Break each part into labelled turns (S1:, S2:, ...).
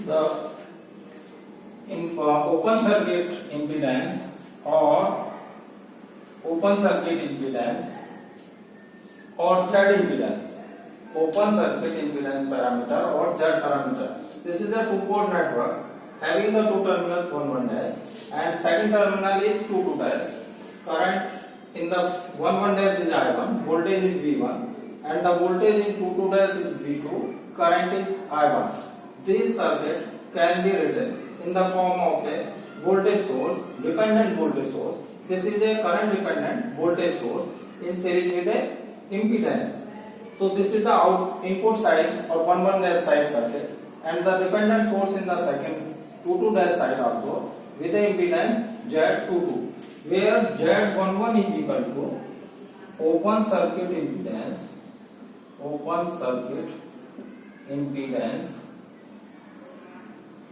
S1: the open circuit impedance or open circuit impedance or Z impedance, open circuit impedance parameter or Z parameter. This is a two-port network having the two terminals 1 dash and second terminal is 2 dash. Current in the 1 dash is I1, voltage is V1 and the voltage in 2 dash is V2, current is I1. This circuit can be written in the form of a voltage source, dependent voltage source. This is a current dependent voltage source in series with a impedance. So this is the input side or 1 dash side circuit and the dependent source in the second 2 dash side also with the impedance Z22, where Z11 is equal to open circuit impedance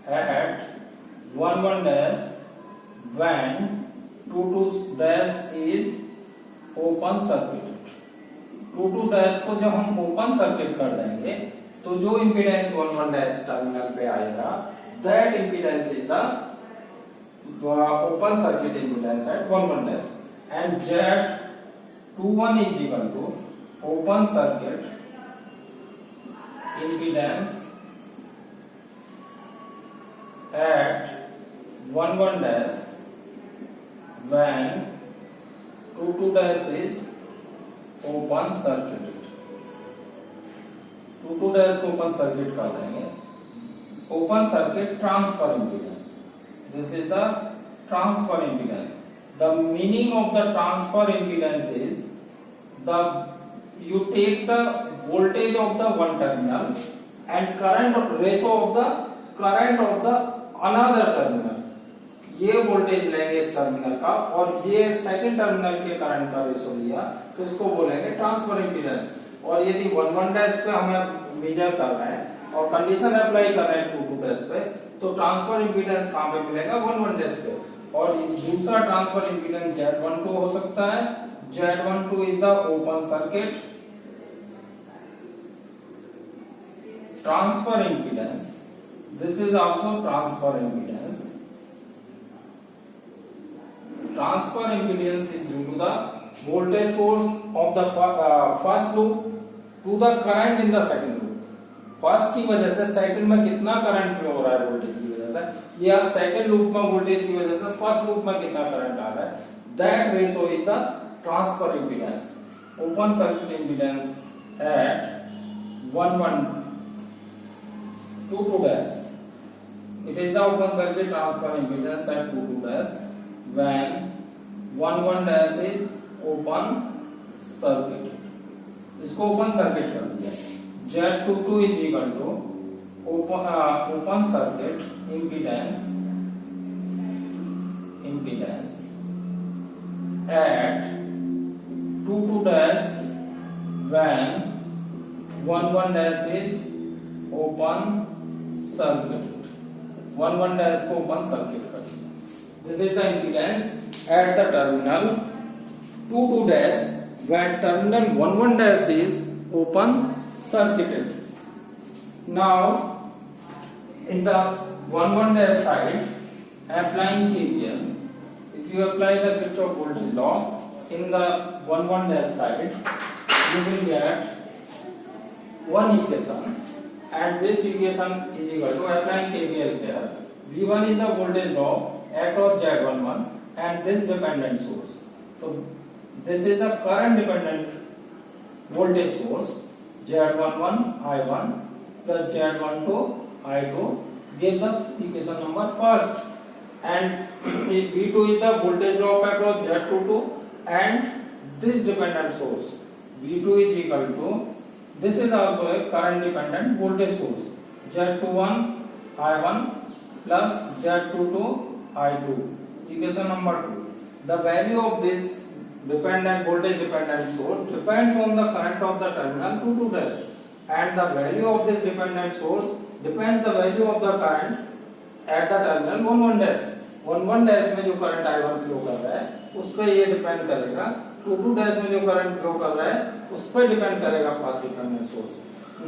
S1: at 1 dash when 2 dash is open circuit. 2 dash को जब हम open circuit कर देंगे तो जो impedance 1 dash terminal पे आएगा that impedance is the open circuit impedance at 1 dash and Z21 is equal to open circuit impedance at 1 dash when 2 dash is open circuit. 2 dash को open circuit कर देंगे. Open circuit transfer impedance. This is the transfer impedance. The meaning of the transfer impedance is you take the voltage of the one terminal and current ratio of the current of the another terminal. ये voltage लेंगे इस terminal का और ये second terminal के current का ratio लिया तो इसको बोलेंगे ट्रांसफर इंपीडेंस. और यदि 1 डैश पे हमें मेजर कर रहे हैं और कंडीशन अप्लाई कर रहे हैं 2 डैश पे तो ट्रांसफर इंपीडेंस कहां पे मिलेगा 1 डैश पे. और दूसरा ट्रांसफर इंपीडेंस Z12 हो सकता है. Z12 is the open circuit transfer impedance. This is also transfer impedance. Transfer impedance is due to the voltage source of the first loop to the current in the second loop. First की वजह से second में कितना current flow हो रहा है voltage की वजह से, या सेकंड लूप में वोल्टेज की वजह से फर्स्ट लूप में कितना करंट आ रहा है, that ratio is the transfer impedance. Open circuit impedance at 2 dash. It is the open circuit transfer impedance at 2 dash when 1 dash is open circuit. इसको ओपन सर्किट कर दिया. Z22 is equal to open circuit impedance at 2 dash when 1 dash is open circuit. 1 dash को open circuit कर दिया. This is the impedance at the terminal 2 dash when terminal 1 dash is open circuited. Now in the 1 dash side, applying KVL, if you apply the Kirchhoff voltage law in the 1 dash side, you will get one equation, and this equation is equal to applying KVL here. V1 is the voltage drop across Z11 and this dependent source. So this is the current dependent voltage source Z11 I1 plus Z12 I2. Give the equation number first, and V2 is the voltage drop across Z22 and this dependent source V2 is equal to, this is also a current dependent voltage source Z21 I1 plus Z22 I2. Equation number 2. The value of this dependent voltage dependent source depends on the current of the terminal 2 dash, and the value of this dependent source depends the value of the current at the terminal 1 dash. 1 dash में जो current I1 flow कर रहा है उस पर ये depend करेगा. 2 dash में जो करंट फ्लो कर रहा है उस पर डिपेंड करेगा first dependent source.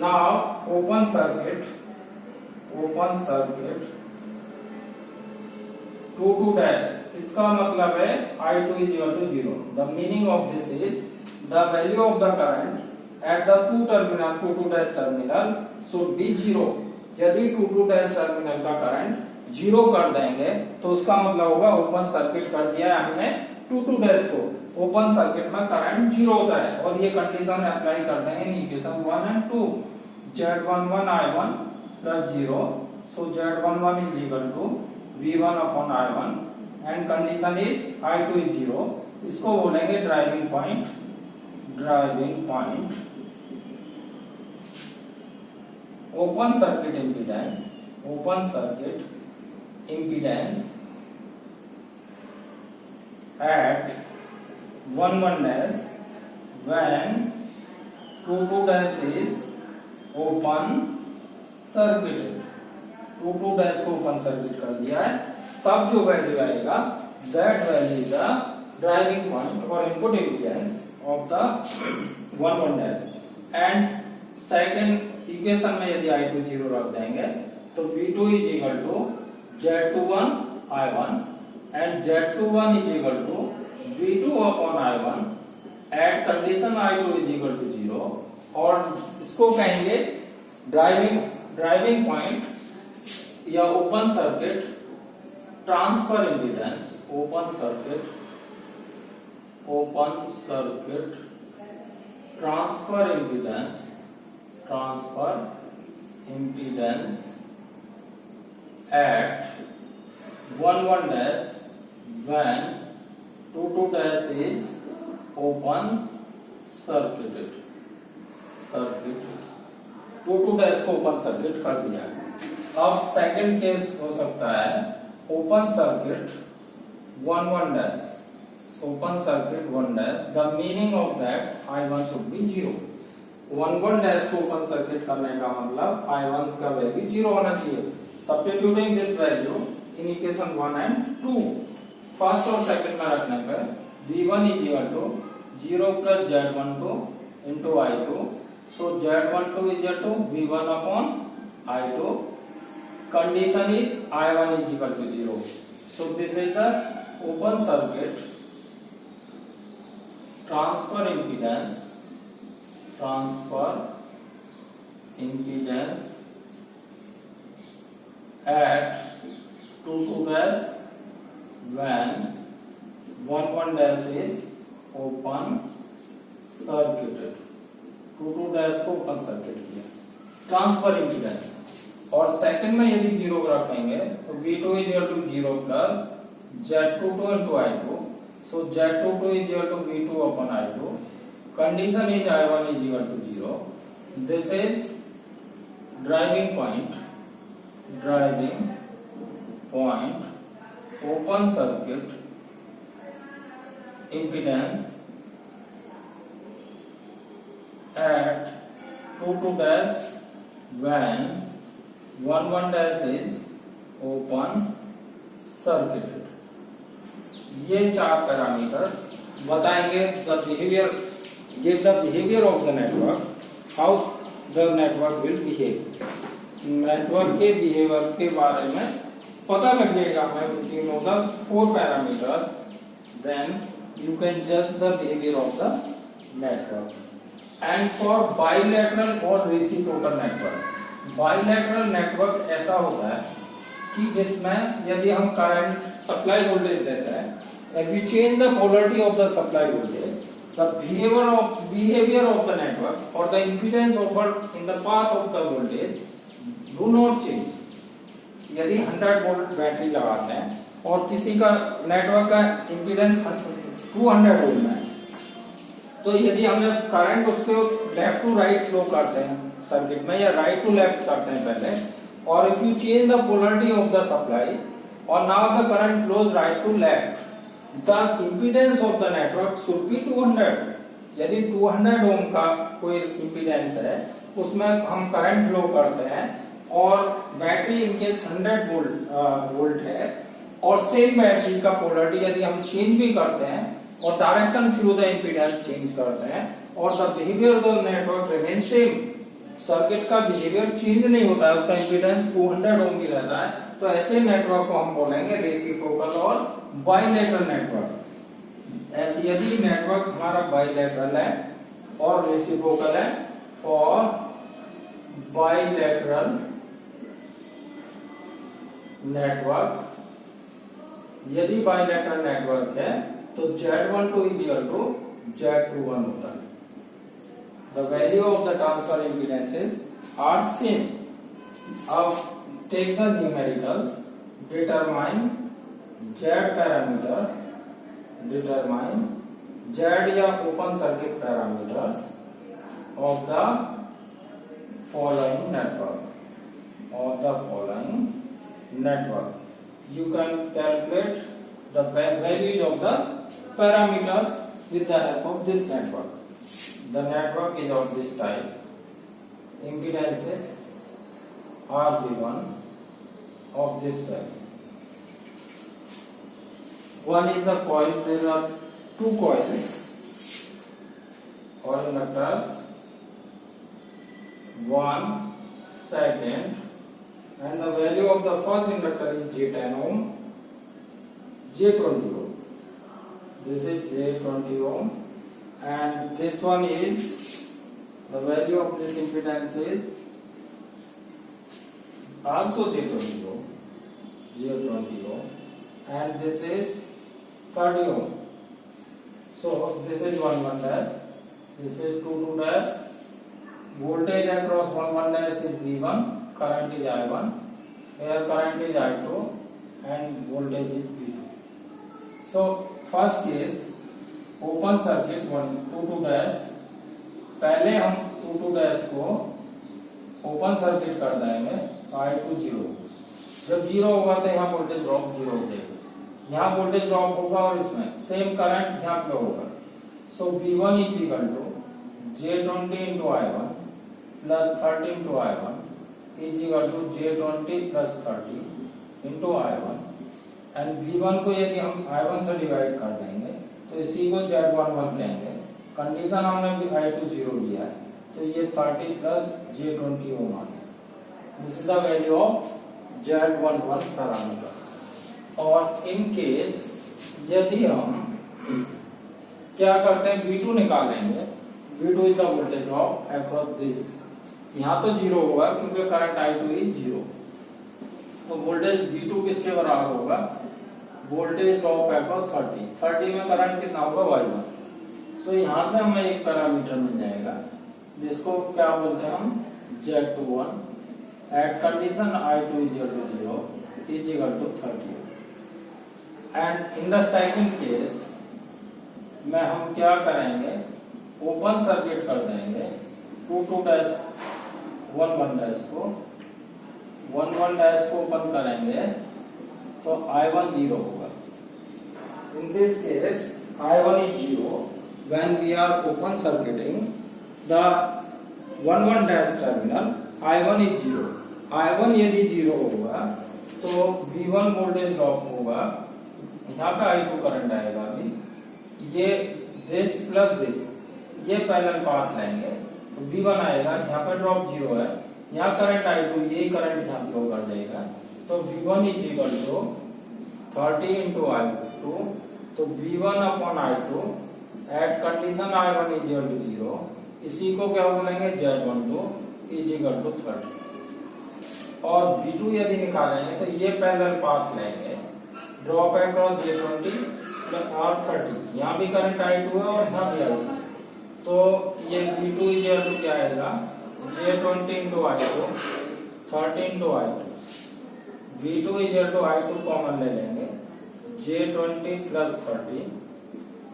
S1: Now open circuit open circuit 2 to dash, इसका मतलब है I2 is equal to 0. The meaning of this is the value of the current at the two terminal 2 to dash terminal should be 0. यदि 2 to dash terminal का current 0 कर देंगे तो उसका मतलब होगा ओपन सर्किट कर दिया है हमने 2 to dash को, ओपन सर्किट में करंट 0 होता है। और ये कंडीशन अप्लाई कर देंगे in equation 1 and 2, Z11 I1 plus 0, so Z11 is equal to V1 upon I1 and condition is I2 is 0. इसको बोलेंगे driving point, driving point open circuit impedance, open circuit impedance at 1 dash when 2 dash is open circuited, 2 dash को open circuit कर दिया है, तब जो value आएगा that value is the driving point or input impedance of the 1 dash। and second equation में यदि I2 0 रख देंगे तो V2 is equal to Z21 I1 and Z21 is equal to V2 upon I1 at condition I2 is equal to 0। और इसको कहेंगे driving point या open circuit transfer impedance, open circuit transfer impedance at 1 dash when 2 dash is open circuited, 2 dash को open circuit कर दिया। अब second case हो सकता है open circuit 1 dash, open circuit 1 dash, the meaning of that I1 should be 0। 1 dash को open circuit करने का मतलब I1 का वैल्यू 0 होना चाहिए। Substituting this value in equation 1 and 2, first और सेकंड में रखने पर V1 is equal to 0 plus Z12 into I2, so Z12 is equal to V1 upon I2, condition is I1 is equal to 0, so this is the open circuit transfer impedance at 2 dash when 1 dash is open circuited, 2 dash को open circuit किया, transfer impedance. और second में यदि 0 रखेंगे तो V2 is equal to 0 plus Z22 into I2, so Z22 is equal to V2 upon I2, condition is I1 is equal to 0, this is driving point open circuit impedance at 2 dash when 1 dash is open circuited। ये चार parameter बताएंगे the behaviour, give the behavior of the network, how the network will behave। Network के behaviour के बारे में पता लग जाएगा हमें you know the 4 parameters, then you can जज the behaviour of the network. And for bilateral और रेसिप्रोकल नेटवर्क, बाइलैटरल नेटवर्क ऐसा होता है कि जिसमें यदि हम करंट सप्लाई वोल्टेज देते हैं, if you change the polarity of the supply voltage, the behavior of the network or the impedance over in the path of the voltage do not change। यदि 100 वोल्ट बैटरी लगाते हैं और किसी का network का impedance 200 volt है, तो यदि हमें करंट उसको लेफ्ट टू राइट फ्लो करते हैं सर्किट में या राइट टू लेफ्ट करते हैं पहले, और if you change the polarity of the supply और now the current flows right to left, the impedance of the network should be 200। यदि 200 ओम का कोई इम्पीडेंस है उसमें हम करंट फ्लो करते हैं और बैटरी इनकेस 100 वोल्ट है और सेम बैटरी का पोलरिटी यदि हम चेंज भी करते हैं और direction through the impedance change करते हैं और the behaviour of the network remain same, circuit का बिहेवियर चेंज नहीं होता है, उसका इम्पीडेंस 200 ओम ही रहता है, तो ऐसे नेटवर्क को हम बोलेंगे रेसिप्रोकल और बाइलेटरल नेटवर्क। यदि नेटवर्क हमारा बाइलेटरल है और रेसिप्रोकल है, और बाइलेटरल नेटवर्क, यदि बाइलेटरल नेटवर्क है तो Z12 is equal to Z21 होता है। The value of the transfer impedances are same. अब take the numericals, determine Z parameter, determine Z या open circuit parameters of the following network, of the following network. You can calculate the values of the parameters with the help of this network. The network is of this type. Impedances are given of this value. One is the coil. There are two coils, coil inductors, 1 second, and the value of the first inductor is J10 ohm, J20 ohm. This is J20 ohm, and this one is the value of this impedance is also J20 ohm, J20 ohm, and this is 30 ohm. So this is 1 dash, this is 2 dash. Voltage across 1 dash is V1, current is I1, here current is I2, and voltage is V2. So first case open circuit 2 dash, पहले हम 2 dash को open circuit कर देंगे, I2 0। जब 0 होगा तो यहाँ voltage drop 0 हो जाएगा, यहाँ वोल्टेज ड्रॉप होगा और इसमें सेम करंट यहाँ पे होगा। So V1 is equal to J20 into I1 plus 30 into I1 is equal to J20 plus 30 into I1, and V1 को यदि हम I1 से डिवाइड कर देंगे तो इसी को Z11 कहेंगे। कंडीशन हमने भी I2 0 लिया है, तो ये 30 प्लस J20 ओम आ गया। This is the value of Z11 parameter. और इन केस यदि हम क्या करते हैं, V2 निकालेंगे। V2 is the voltage drop across this, यहाँ तो 0 होगा क्योंकि करंट I2 इज 0, तो वोल्टेज V2 किसके बराबर होगा, वोल्टेज ड्रॉप अक्रॉस 30 में करंट कितना होगा Y1। सो यहाँ से हमें एक पैरामीटर मिल जाएगा जिसको क्या बोलते हैं हम, Z21 at condition I2 is equal to 30। And in the second case में हम क्या करेंगे, ओपन सर्किट कर देंगे 2 डैश 1 डैश को, 1 डैश को ओपन करेंगे तो I1 0 होगा। In this case I1 is 0 when we are open circuiting the 1 dash terminal, I1 is 0। I1 यदि 0 होगा तो V1 वोल्टेज ड्रॉप होगा, यहाँ पे I2 करंट आएगा। अभी ये दिस प्लस दिस, ये पैरेलल पाथ लेंगे तो V1 आएगा, यहाँ पे ड्रॉप 0 है, यहाँ करंट I2, ये करंट यहाँ फ्लो कर जाएगा, तो V1 is equal to 30 into I2, तो V1 upon I2 at condition I1 is equal to 0, इसी को क्या बोलेंगे, Z12 इज इक्वल टू 30। और V2 यदि निकालेंगे तो ये पैरेलल पाथ लेंगे, ड्रॉप अक्रॉस J20 और 30, यहाँ भी करंट I2 है और यहाँ भी I2, तो ये V2 इज इक्वल टू क्या आएगा, J20 into I2, 30 into I2, V2 is equal to I2 common ले लेंगे, J20 प्लस 30,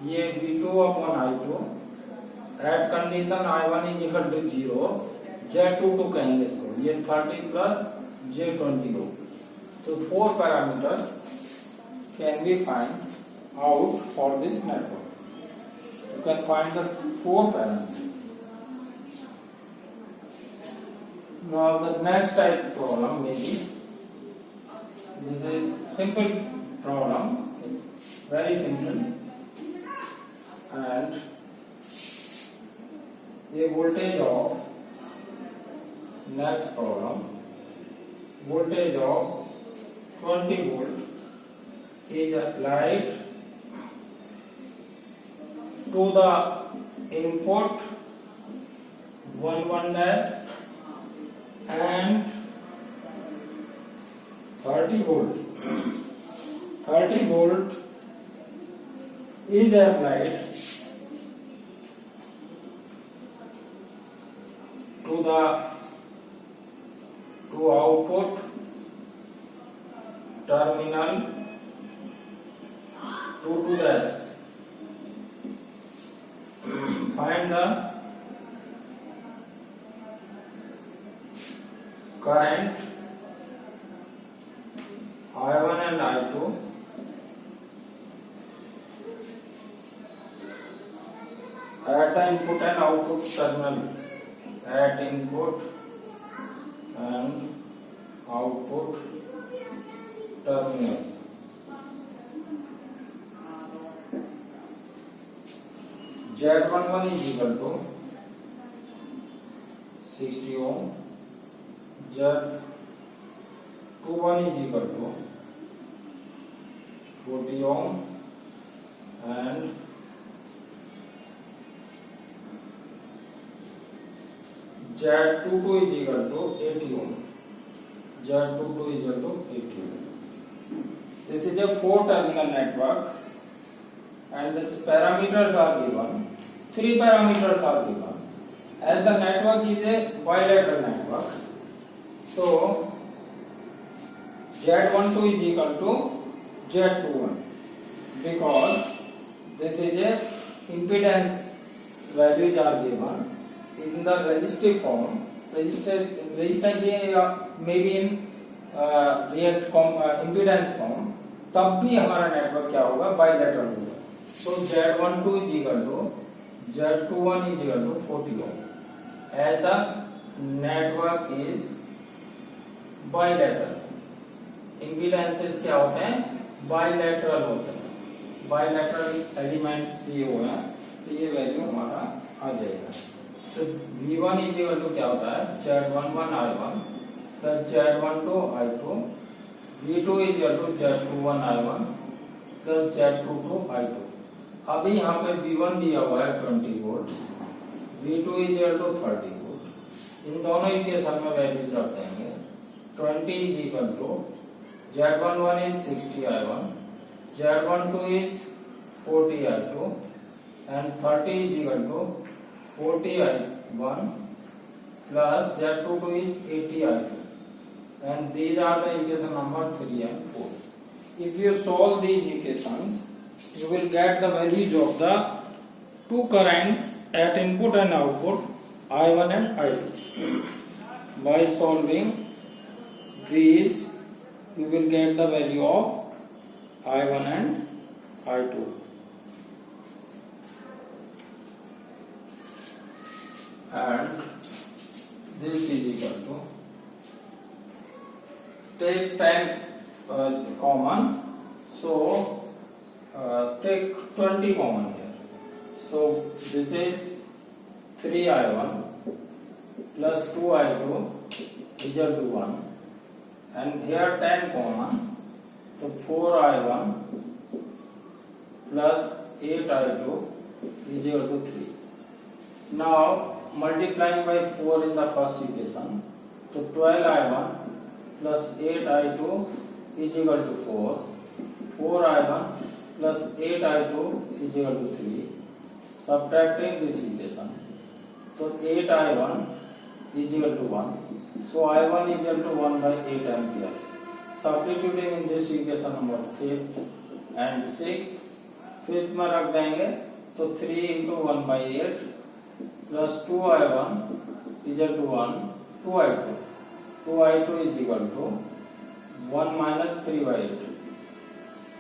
S1: ये V2 upon I2 at condition I1 is equal to 0, Z22 कहेंगे इसको, ये 30 प्लस J20 हो। तो 4 parameters can be find out for this network. You can find the 4 parameters. Now the next type problem may be, this is simple problem, very simple, and a voltage of next problem. Voltage of 20 volt is applied to the input 11 dash and 30 volt. 30 volt is applied to the output terminal 2 dash. Find the current I1 and I2 at the input and output terminal, at input and output terminal. Z11 is equal to 60 ohm, Z21 is equal to 40 ohm and Z22 is equal to 80 ohm. Z22 is equal to 80 ohm. This is a 4-terminal network and the parameters are given. 3 parameters are given. As the network is a bilateral network, so Z12 is equal to Z21 because this is a impedance values are given in the resistive form. Resistance maybe in impedance form. तब भी हमारा network क्या होगा, bilateral होगा. So Z12 is equal to Z21 is equal to 40 ohm. As the network is bilateral, impedances क्या होते हैं, bilateral होते हैं. Bilateral elements दिए हुए हैं तो ये वैल्यू हमारा आ जाएगा. तो V1 is equal to क्या होता है, Z11 I1 plus Z12 I2. V2 is equal to Z21 I1 plus Z22 I2. अभी यहाँ पे V1 दिया हुआ है 20 volt, V2 is equal to 30 volt. इन दोनों इक्वेशन में वैल्यूज रख देंगे. 20 is equal to Z11 is 60 I1, Z12 is 40 I2 and 30 is equal to 40 I1 plus Z22 is 80 I2 and these are the equation number 3 and 4. If you solve these equations, you will get the values of the two currents at input and output I1 and I2. By solving these, you will get the value of I1 and I2. And this is equal to, take time common, so take 20 common here. So this is 3I1 plus 2I2 is equal to 1, and here 10 common, so 4I1 plus 8I2 is equal to 3. Now multiplying by 4 in the first equation, so 12I1 plus 8I2 is equal to 4, 4I1 plus 8I2 is equal to 3. Subtracting this equation, so 8I1 is equal to 1, so I1 is equal to 1 by 8 ampere. Substituting in this equation number 5th and 6th, 5th में रख देंगे तो 3 into 1 by 8 plus 2I1 is equal to 1, 2I2. 2I2 is equal to 1 minus 3 by 8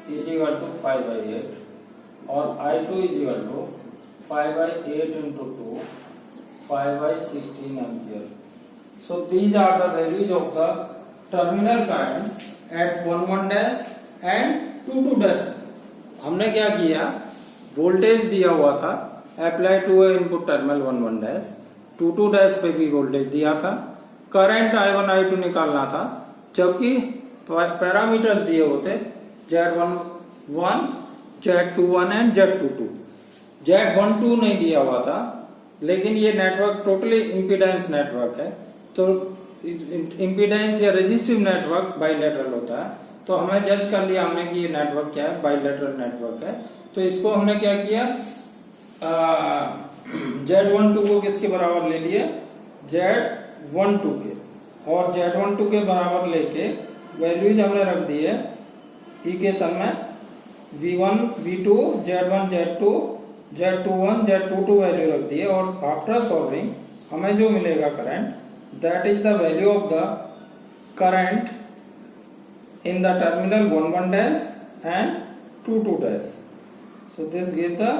S1: is equal to 5 by 8, or I2 is equal to 5 by 8 into 2, 5 by 16 ampere. So these are the values of the terminal currents at 11 dash and 22 dash. हमने क्या किया, voltage दिया हुआ था apply to input terminal 11 dash, 22 dash पे भी voltage दिया था. करंट I1 I2 निकालना था, जबकि पैरामीटर्स दिए होते Z11, Z21 and Z22। Z12 नहीं दिया हुआ था, लेकिन ये नेटवर्क टोटली इम्पीडेंस नेटवर्क है। तो इम्पीडेंस या रेजिस्टिव नेटवर्क बाइलेटरल होता है। तो हमें जज कर लिया हमने कि ये नेटवर्क क्या है, बाइलेटरल नेटवर्क है। तो इसको हमने क्या किया, Z12 को किसके बराबर ले लिए, Z12 के, और Z12 के बराबर लेके वैल्यूज हमने रख दी है इक्वेशन में, V1 V2 Z1 Z2 Z21 Z22 value रख दी है। और आफ्टर सॉल्विंग हमें जो मिलेगा current, that is the value of the current in the terminal 11 dash and 22 dash. So this gives the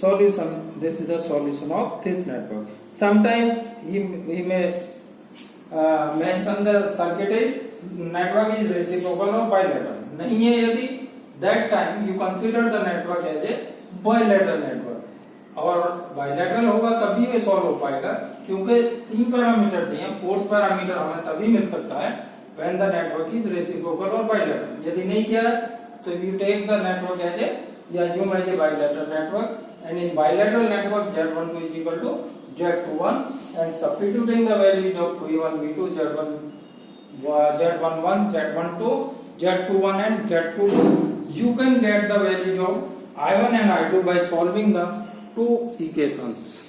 S1: solution. This is the solution of this network. Sometimes he may mention the circuit is network is reciprocal or bilateral. नहीं है यदि, that time you consider the network as a bilateral network. और bilateral होगा तभी ये solve हो पाएगा, क्योंकि 3 पैरामीटर दिए हैं, 4th पैरामीटर हमें तभी मिल सकता है when the network is reciprocal or bilateral. यदि नहीं किया तो you take the network as a, या assume as a bilateral network, and in bilateral network Z12 is equal to Z21, and substituting the values of V1 V2 Z11 Z12 Z21 and Z22, you can get the values of I1 and I2 by solving the two equations.